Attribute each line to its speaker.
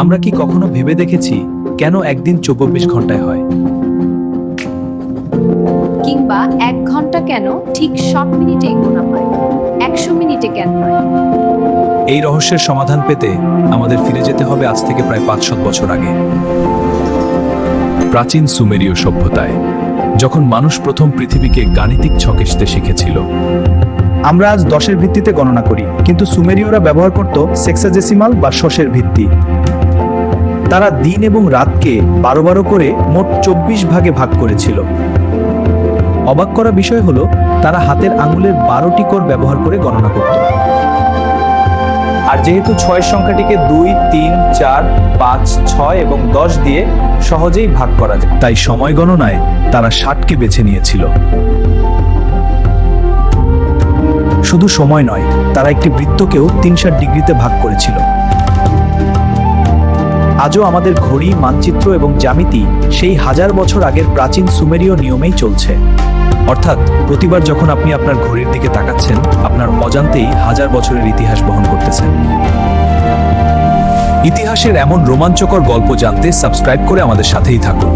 Speaker 1: আমরা কি কখনো ভেবে দেখেছি কেন একদিন 24 ঘন্টায় হয়?
Speaker 2: কিংবা 1 ঘন্টা কেন ঠিক 60 মিনিটেই গোনা হয়, 100 মিনিটে কেন নয়?
Speaker 1: এই রহস্যের সমাধান পেতে আমাদের ফিরে যেতে হবে আজ থেকে প্রায় 500 বছর আগে, প্রাচীন সুমেরীয় সভ্যতায়, যখন মানুষ প্রথম পৃথিবীকে গাণিতিক ছকেসতে শিখেছিল।
Speaker 3: আমরা আজ 10-এর ভিত্তিতে গণনা করি, কিন্তু সুমেরীয়রা ব্যবহার করত সেক্সাডেসিমাল বা শশের ভিত্তি। তারা দিন এবং রাতকে 12 করে মোট 24 ভাগে ভাগ করেছিল। অবাক করা বিষয় হলো, তারা হাতের আঙুলের 12টি কোর ব্যবহার করে গণনা করত। আর যেহেতু 6-এর সংখ্যাটিকে 2, 3, 4, 5, 6 এবং 10 দিয়ে সহজেই ভাগ করা যায়,
Speaker 1: তাই সময় গণনায় তারা 60কে বেছে নিয়েছিল।
Speaker 3: শুধু সময় নয়, তারা একটি বৃত্তকেও 360 ডিগ্রিতে ভাগ করেছিল। আজও আমাদের ঘড়ি, মানচিত্র এবং জ্যামিতি সেই 1000 বছর আগের প্রাচীন সুমেরীয় নিয়মেই চলছে।
Speaker 1: অর্থাৎ প্রতিবার যখন আপনি আপনার ঘড়ির দিকে তাকাচ্ছেন, আপনার অজান্তেই 1000 বছরের ইতিহাস বহন করতেছেন। ইতিহাসের এমন রোমাঞ্চকর গল্প জানতে সাবস্ক্রাইব করে আমাদের সাথেই থাকুন।